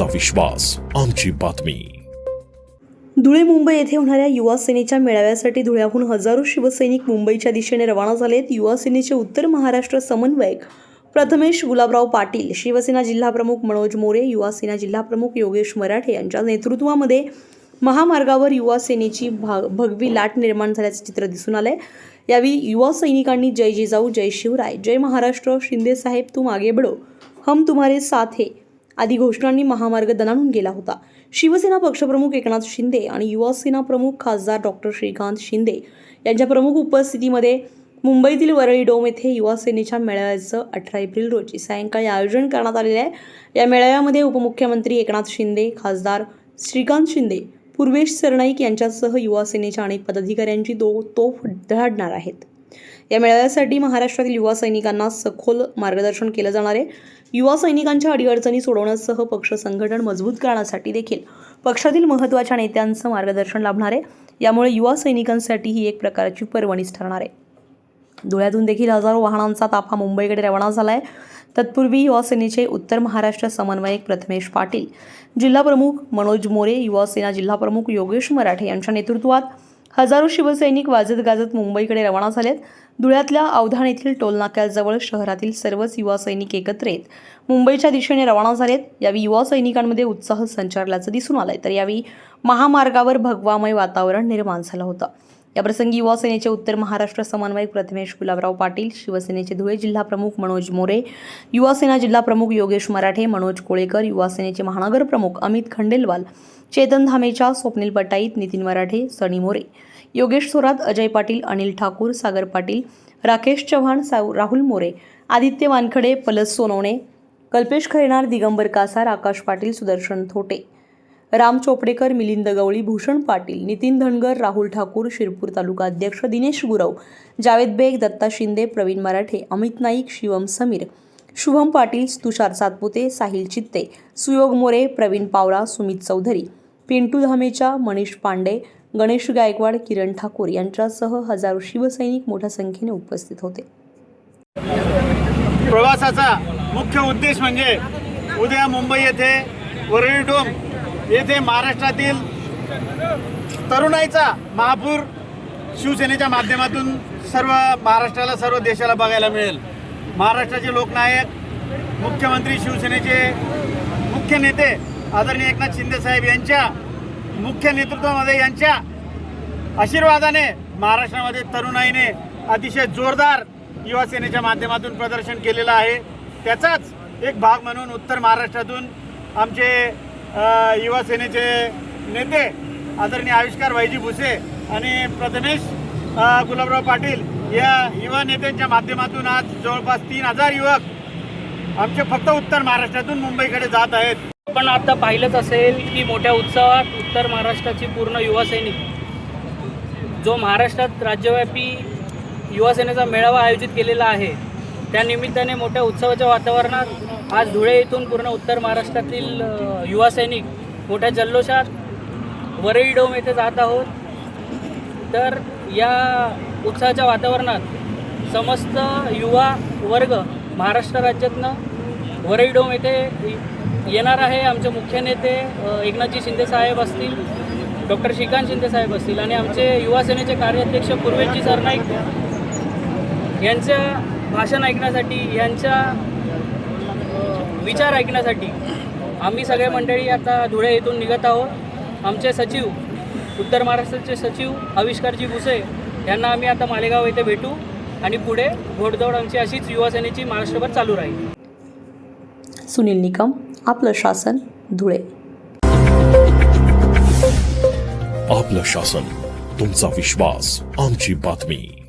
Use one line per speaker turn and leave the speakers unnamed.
तुमचा विश्वास, आमची बातमी।
धुळे मुंबई येथे होणाऱ्या युवा सेनेच्या मेळाव्यासाठी धुळ्याहून हजारो शिवसैनिक मुंबईच्या दिशेने रवाना झालेत। युवा सेनेचे उत्तर महाराष्ट्र समन्वयक प्रथमेश गुलाबराव पाटील, शिवसेना जिल्हा प्रमुख मनोज मोरे, युवा सेना जिल्हा प्रमुख योगेश मराठे यांच्या नेतृत्वामध्ये महामार्गावर युवा सेनेची भगवी लाट निर्माण झाल्याचे चित्र दिसून आले। यावेळी युवा सैनिकांनी जय जिजाऊ, जय शिवराय, जय महाराष्ट्र, शिंदे साहेब तुम आगे बढ़ो, हम तुम्हारे साथ है आदी घोषणांनी महामार्ग दणाणून गेला होता। शिवसेना पक्षप्रमुख एकनाथ शिंदे आणि युवा सेना प्रमुख खासदार डॉक्टर श्रीकांत शिंदे यांच्या प्रमुख उपस्थितीमध्ये मुंबईतील वरळी डोम येथे युवा सेनेच्या मेळाव्याचं 18 एप्रिल रोजी सायंकाळी आयोजन करण्यात आलेले आहे। या मेळाव्यामध्ये उपमुख्यमंत्री एकनाथ शिंदे, खासदार श्रीकांत शिंदे, पूर्वेश सरनाईक यांच्यासह युवा सेनेच्या अनेक पदाधिकाऱ्यांची तोफ उधळणार आहेत। या मेळाव्यासाठी महाराष्ट्रातील युवा सैनिकांना सखोल मार्गदर्शन केलं जाणार आहे। युवा सैनिकांच्या अडीअडचणी सोडवण्यासह पक्ष संघटन मजबूत करण्यासाठी देखील पक्षातील महत्त्वाच्या नेत्यांचं मार्गदर्शन लाभणार आहे। यामुळे युवा सैनिकांसाठी ही एक प्रकारची पर्वणीच ठरणार आहे। धुळ्यातून देखील हजारो वाहनांचा ताफा मुंबईकडे रवाना झाला आहे। तत्पूर्वी युवा सेनेचे उत्तर महाराष्ट्र समन्वयक प्रथमेश पाटील, जिल्हा प्रमुख मनोज मोरे, युवा सेना जिल्हा प्रमुख योगेश मराठे यांच्या नेतृत्वात हजारो शिवसैनिक वाजत गाजत मुंबईकडे रवाना झालेत। धुळ्यातल्या अवधान येथील टोलनाक्याजवळ शहरातील सर्वच युवा सैनिक एकत्र येत मुंबईच्या दिशेने रवाना झालेत। यावेळी युवा सैनिकांमध्ये उत्साह संचारल्याचं दिसून आलंय, तर यावेळी महामार्गावर भगवामय वातावरण निर्माण झालं होतं। याप्रसंगी युवा सेनेचे उत्तर महाराष्ट्र समन्वयक प्रथमेश गुलाबराव पाटील, शिवसेनेचे धुळे जिल्हा प्रमुख मनोज मोरे, युवा सेना जिल्हा प्रमुख योगेश मराठे, मनोज कोळेकर, युवा सेनेचे महानगर प्रमुख अमित खंडेलवाल, चेतन धामेचा, स्वप्नील पटाईत, नितीन मराठे, सनी मोरे, योगेश थोरात, अजय पाटील, अनिल ठाकूर, सागर पाटील, राकेश चव्हाण, राहुल मोरे, आदित्य वानखडे, पलस सोनवणे, कल्पेश खैरनार, दिगंबर कासार, आकाश पाटील, सुदर्शन थोटे, राम चोपडेकर, मिलिंद गवळी, भूषण पाटील, नितीन धनगर, राहुल ठाकूर, शिरपूर तालुका अध्यक्ष दिनेश गुरव, जावेद बेग, दत्ता शिंदे, प्रवीण मराठे, अमित नाईक, शिवम समीर, शुभम पाटील, तुषार सातपुते, साहिल चित्ते, सुयोग मोरे, प्रवीण पावरा, सुमित चौधरी, पिंटू धामेचा, मनीष पांडे, गणेश गायकवाड, किरण ठाकूर यांच्यासह हजारो शिवसैनिक मोठ्या संख्येने उपस्थित होते।
प्रवासाचा मुख्य उद्देश म्हणजे उद्या मुंबई येथे वरळी डोम येथे महाराष्ट्रातील तरुणाईचा महापूर शिवसेनेच्या माध्यमातून सर्व महाराष्ट्राला, सर्व देशाला बघायला मिळेल। महाराष्ट्राचे लोकनायक, मुख्यमंत्री, शिवसेनेचे मुख्य नेते आदरणीय एकनाथ शिंदे साहेब यांच्या मुख्य नेतृत्वामध्ये, यांच्या आशीर्वादाने महाराष्ट्रामध्ये तरुणाईने अतिशय जोरदार युवा सेनेच्या माध्यमातून प्रदर्शन केलेलं आहे। त्याचाच एक भाग म्हणून उत्तर महाराष्ट्रातून आमचे युवा सेनेचे नेते आदरणीय आविष्कार भाईजी भुसे आणि प्रथमेश गुलाबराव पाटील या युवा नेत्यांच्या माध्यमातून आज जवळपास 3000 युवक आमचे फक्त उत्तर महाराष्ट्रातून मुंबईकडे जात आहेत।
आपण आता पाहिलंच असेल की मोठ्या उत्सवात उत्तर महाराष्ट्राची पूर्ण युवा सैनिक जो महाराष्ट्रात राज्यव्यापी युवा सेनेचा मेळावा आयोजित केलेला आहे, त्या निमित्ताने मोठ्या उत्सवाच्या वातावरणात आज धुळे येथून पूर्ण उत्तर महाराष्ट्रातील युवा सैनिक मोठ्या जल्लोषात वरळी डोम येथे जात आहोत। तर या उत्साहाच्या वातावरणात समस्त युवा वर्ग महाराष्ट्र राज्यातनं वरळी डोम येथे येणार आहे। आमचे मुख्य नेते एकनाथजी शिंदे साहेब असतील, डॉक्टर श्रीकांत शिंदे साहेब असतील आणि आमचे युवा सेनेचे कार्याध्यक्ष पूर्वेशजी सरनाईक यांचं भाषण ऐकण्यासाठी, यांच्या विचार ऐकण्यासाठी आम्ही सगळे मंडळी आता धुळे येथून निघत आहोत। आमचे सचिव, उत्तर महाराष्ट्राचे सचिव आविष्कारजी भुसे यांना आम्ही आता मालेगाव येथे भेटू आणि पुढे घोडदौड आमची अशीच युवा सेनेची महाराष्ट्रभर चालू राहील।
सुनील निकम, आपलं शासन, धुळे।
आपलं शासन, तुमचा विश्वास, आमची बातमी।